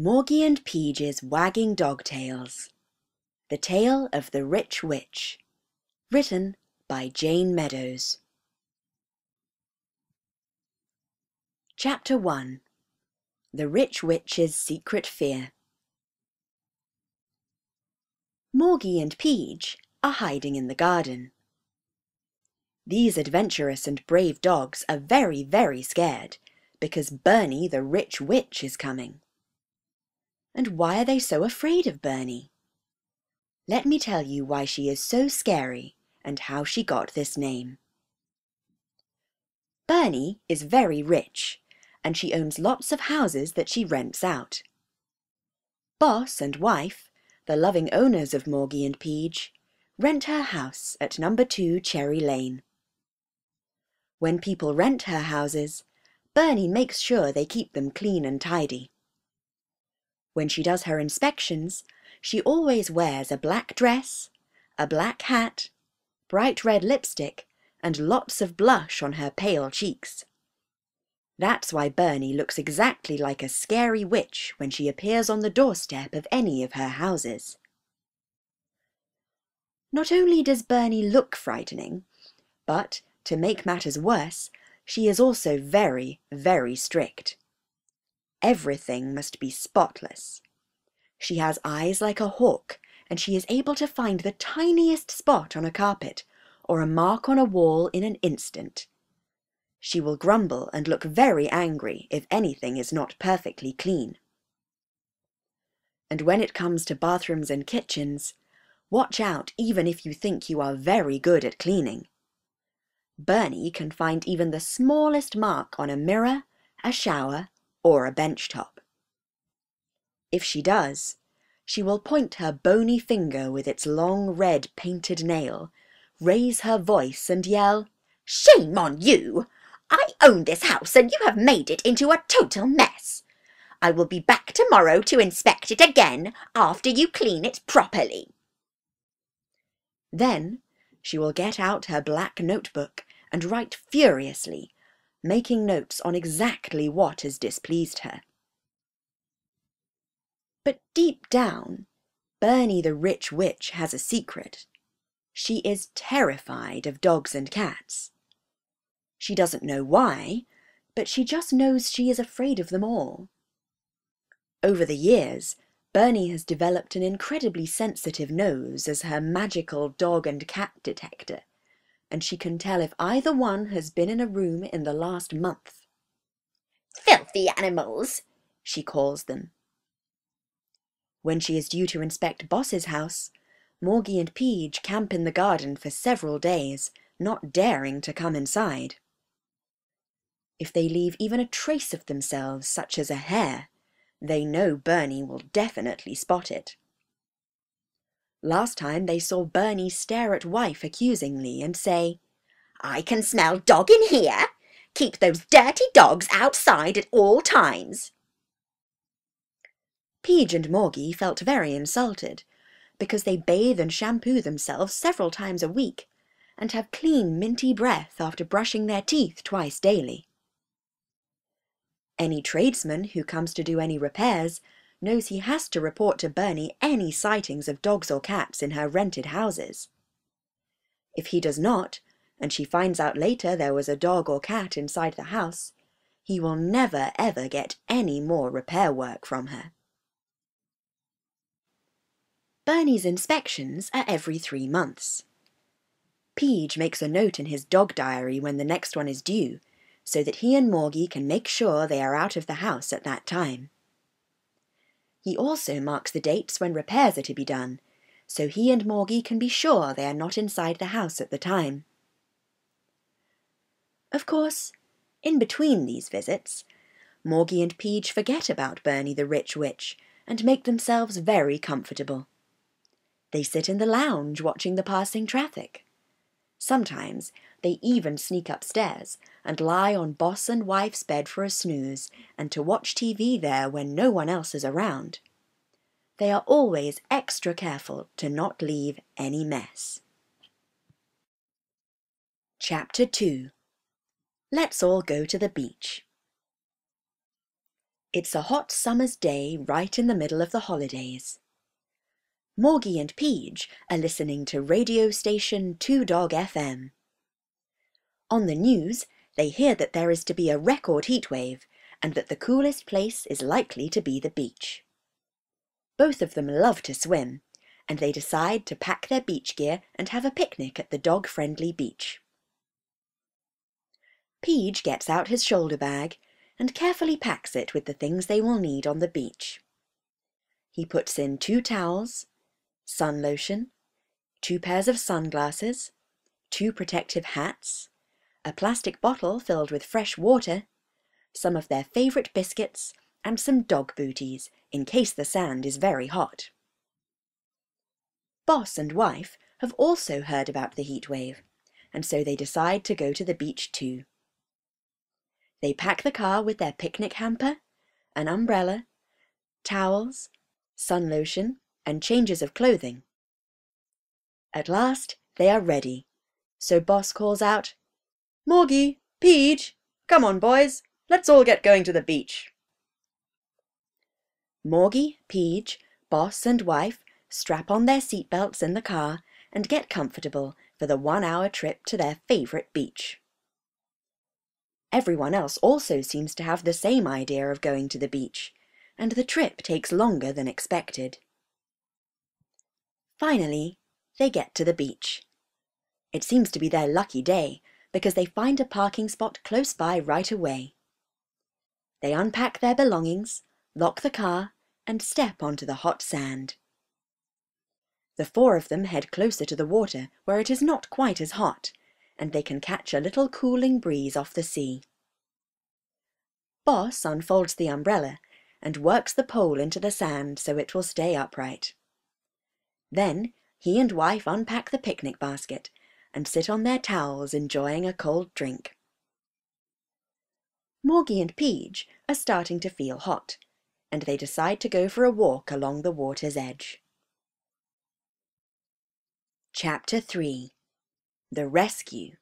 Morgie and Peej's Wagging Dog Tales. The Tale of the Rich Witch. Written by Jane Meadows. Chapter 1. The Rich Witch's Secret Fear. Morgie and Peej are hiding in the garden. These adventurous and brave dogs are very, very scared because Bernie the Rich Witch is coming. And why are they so afraid of Bernie? Let me tell you why she is so scary and how she got this name. Bernie is very rich, and she owns lots of houses that she rents out. Boss and wife, the loving owners of Morgie and Peej, rent her house at number 2 Cherry Lane. When people rent her houses, Bernie makes sure they keep them clean and tidy. When she does her inspections, she always wears a black dress, a black hat, bright red lipstick, and lots of blush on her pale cheeks. That's why Bernie looks exactly like a scary witch when she appears on the doorstep of any of her houses. Not only does Bernie look frightening, but, to make matters worse, she is also very, very strict. Everything must be spotless. She has eyes like a hawk, and she is able to find the tiniest spot on a carpet or a mark on a wall in an instant. She will grumble and look very angry if anything is not perfectly clean. And when it comes to bathrooms and kitchens, watch out even if you think you are very good at cleaning. Bernie can find even the smallest mark on a mirror, a shower, or a bench top. If she does, she will point her bony finger with its long red painted nail, raise her voice and yell, "Shame on you! I own this house and you have made it into a total mess. I will be back tomorrow to inspect it again after you clean it properly." Then she will get out her black notebook and write furiously, making notes on exactly what has displeased her. But deep down, Bernie the Rich Witch has a secret. She is terrified of dogs and cats. She doesn't know why, but she just knows she is afraid of them all. Over the years, Bernie has developed an incredibly sensitive nose as her magical dog and cat detector, and she can tell if either one has been in a room in the last month. "Filthy animals," she calls them. When she is due to inspect Boss's house, Morgie and Peej camp in the garden for several days, not daring to come inside. If they leave even a trace of themselves, such as a hair, they know Bernie will definitely spot it. Last time they saw Bernie stare at wife accusingly and say, "I can smell dog in here. Keep those dirty dogs outside at all times." Peej and Morgie felt very insulted, because they bathe and shampoo themselves several times a week, and have clean, minty breath after brushing their teeth twice daily. Any tradesman who comes to do any repairs knows he has to report to Bernie any sightings of dogs or cats in her rented houses. If he does not, and she finds out later there was a dog or cat inside the house, he will never ever get any more repair work from her. Bernie's inspections are every 3 months. Peej makes a note in his dog diary when the next one is due, so that he and Morgie can make sure they are out of the house at that time. He also marks the dates when repairs are to be done, so he and Morgie can be sure they are not inside the house at the time. Of course, in between these visits, Morgie and Peej forget about Bernie the Rich Witch and make themselves very comfortable. They sit in the lounge watching the passing traffic. Sometimes they even sneak upstairs and lie on boss and wife's bed for a snooze and to watch TV there when no one else is around. They are always extra careful to not leave any mess. Chapter 2. Let's all go to the beach. It's a hot summer's day right in the middle of the holidays. Morgie and Peej are listening to radio station 2 Dog FM. On the news, they hear that there is to be a record heatwave and that the coolest place is likely to be the beach. Both of them love to swim, and they decide to pack their beach gear and have a picnic at the dog-friendly beach. Peej gets out his shoulder bag and carefully packs it with the things they will need on the beach. He puts in 2 towels, sun lotion, 2 pairs of sunglasses, 2 protective hats, a plastic bottle filled with fresh water, some of their favourite biscuits, and some dog booties in case the sand is very hot. Boss and wife have also heard about the heatwave, and so they decide to go to the beach too. They pack the car with their picnic hamper, an umbrella, towels, sun lotion, and changes of clothing. At last they are ready, so Boss calls out, "Morgie, Peej, come on boys, let's all get going to the beach." Morgie, Peej, Boss and wife strap on their seatbelts in the car and get comfortable for the 1-hour trip to their favourite beach. Everyone else also seems to have the same idea of going to the beach, and the trip takes longer than expected. Finally, they get to the beach. It seems to be their lucky day because they find a parking spot close by right away. They unpack their belongings, lock the car, and step onto the hot sand. The 4 of them head closer to the water where it is not quite as hot, and they can catch a little cooling breeze off the sea. Boss unfolds the umbrella and works the pole into the sand so it will stay upright. Then he and wife unpack the picnic basket and sit on their towels enjoying a cold drink. Morgie and Peej are starting to feel hot, and they decide to go for a walk along the water's edge. Chapter 3. The Rescue.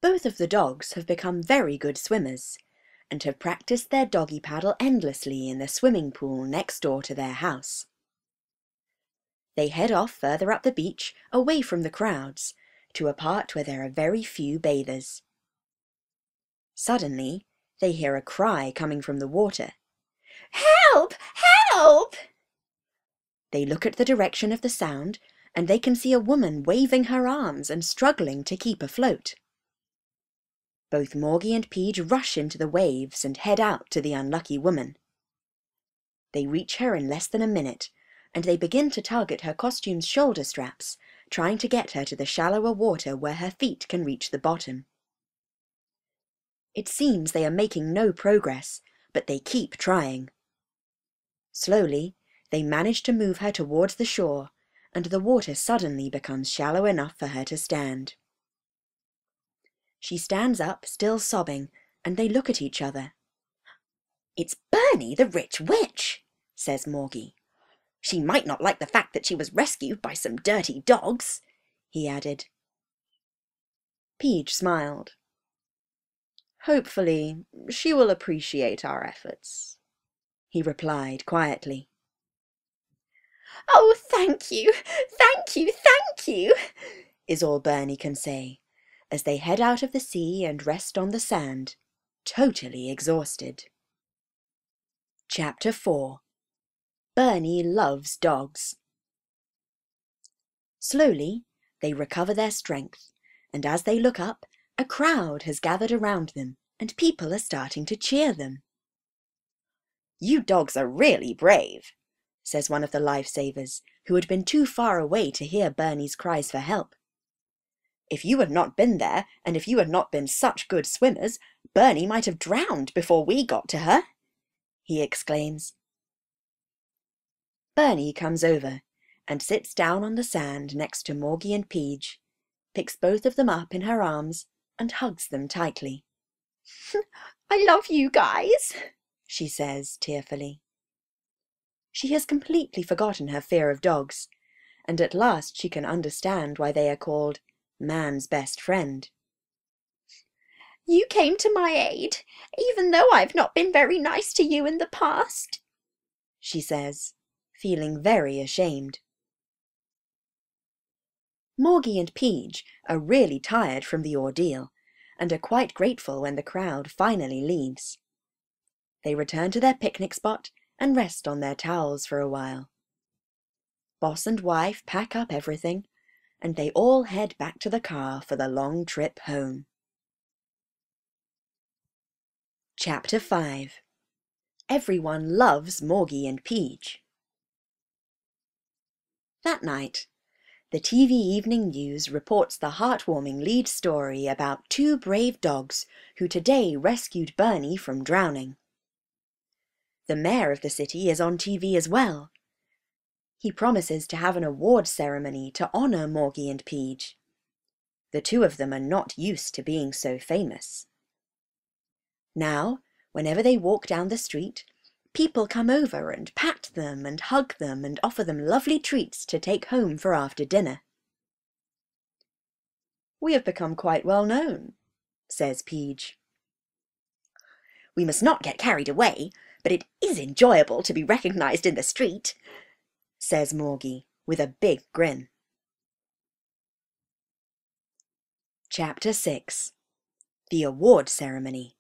Both of the dogs have become very good swimmers and have practiced their doggy paddle endlessly in the swimming pool next door to their house. They head off further up the beach, away from the crowds, to a part where there are very few bathers. Suddenly, they hear a cry coming from the water. "Help! Help!" They look at the direction of the sound, and they can see a woman waving her arms and struggling to keep afloat. Both Morgie and Peej rush into the waves and head out to the unlucky woman. They reach her in less than a minute, and they begin to tug at her costume's shoulder straps, trying to get her to the shallower water where her feet can reach the bottom. It seems they are making no progress, but they keep trying. Slowly, they manage to move her towards the shore, and the water suddenly becomes shallow enough for her to stand. She stands up, still sobbing, and they look at each other. "It's Bernie, the rich witch," says Morgie. "She might not like the fact that she was rescued by some dirty dogs," he added. Peej smiled. "Hopefully, she will appreciate our efforts," he replied quietly. "Oh, thank you, thank you, thank you," is all Bernie can say, as they head out of the sea and rest on the sand, totally exhausted. Chapter 4. Bernie loves dogs. Slowly, they recover their strength, and as they look up, a crowd has gathered around them, and people are starting to cheer them. "You dogs are really brave," says one of the lifesavers, who had been too far away to hear Bernie's cries for help. "If you had not been there, and if you had not been such good swimmers, Bernie might have drowned before we got to her," he exclaims. Bernie comes over and sits down on the sand next to Morgie and Peej, picks both of them up in her arms and hugs them tightly. "I love you guys," she says tearfully. She has completely forgotten her fear of dogs, and at last she can understand why they are called man's best friend. You came to my aid, even though I've not been very nice to you in the past, she says, feeling very ashamed. Morgie and Peej are really tired from the ordeal and are quite grateful when the crowd finally leaves. They return to their picnic spot and rest on their towels for a while. Boss and wife pack up everything, and they all head back to the car for the long trip home. Chapter 5. Everyone loves Morgie and Peej. That night, the TV evening news reports the heartwarming lead story about two brave dogs who today rescued Bernie from drowning. The mayor of the city is on TV as well. He promises to have an award ceremony to honor Morgie and Peej. The two of them are not used to being so famous. Now, whenever they walk down the street, people come over and pat them and hug them and offer them lovely treats to take home for after dinner. "We have become quite well known," says Peej. "We must not get carried away, but it is enjoyable to be recognized in the street," says Morgie with a big grin. Chapter 6. The Award Ceremony.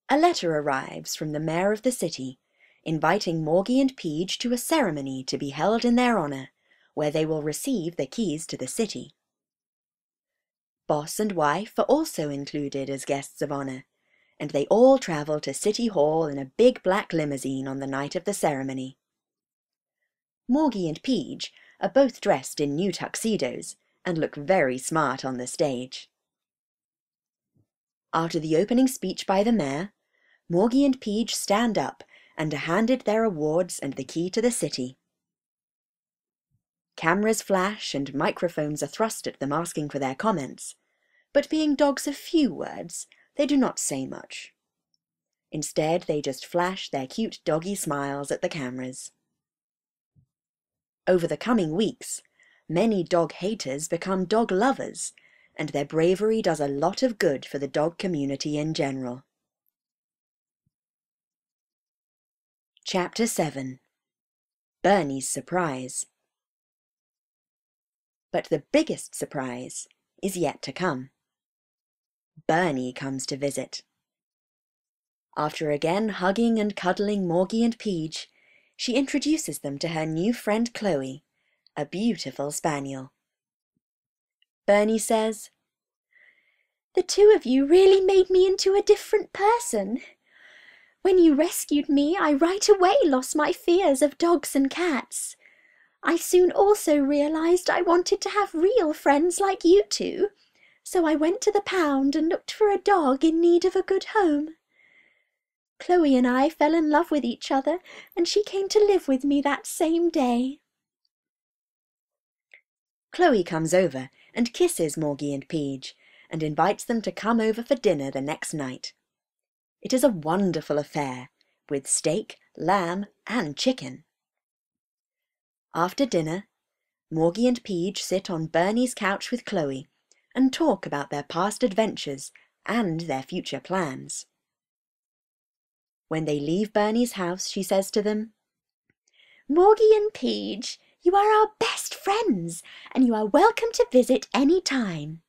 A letter arrives from the mayor of the city, inviting Morgie and Peej to a ceremony to be held in their honor, where they will receive the keys to the city. Boss and wife are also included as guests of honor, and they all travel to City Hall in a big black limousine on the night of the ceremony. Morgie and Peej are both dressed in new tuxedos and look very smart on the stage. After the opening speech by the mayor, Morgie and Peej stand up and are handed their awards and the key to the city. Cameras flash and microphones are thrust at them asking for their comments, but being dogs of few words, they do not say much. Instead, they just flash their cute doggy smiles at the cameras. Over the coming weeks, many dog haters become dog lovers, and their bravery does a lot of good for the dog community in general. Chapter 7. Bernie's Surprise. But the biggest surprise is yet to come. Bernie comes to visit. After again hugging and cuddling Morgie and Peej, she introduces them to her new friend Chloe, a beautiful spaniel. Bernie says, "The two of you really made me into a different person. When you rescued me, I right away lost my fears of dogs and cats. I soon also realized I wanted to have real friends like you two, so I went to the pound and looked for a dog in need of a good home. Chloe and I fell in love with each other, and she came to live with me that same day." Chloe comes over and kisses Morgie and Peej and invites them to come over for dinner the next night. It is a wonderful affair, with steak, lamb, and chicken. After dinner, Morgie and Peej sit on Bernie's couch with Chloe and talk about their past adventures and their future plans. When they leave Bernie's house, she says to them, "Morgie and Peej, you are our best friends, and you are welcome to visit any time.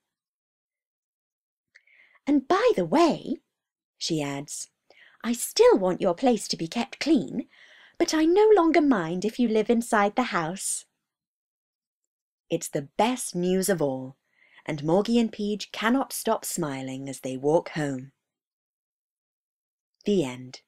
And by the way," she adds, "I still want your place to be kept clean, but I no longer mind if you live inside the house." It's the best news of all, and Morgie and Peej cannot stop smiling as they walk home. The end.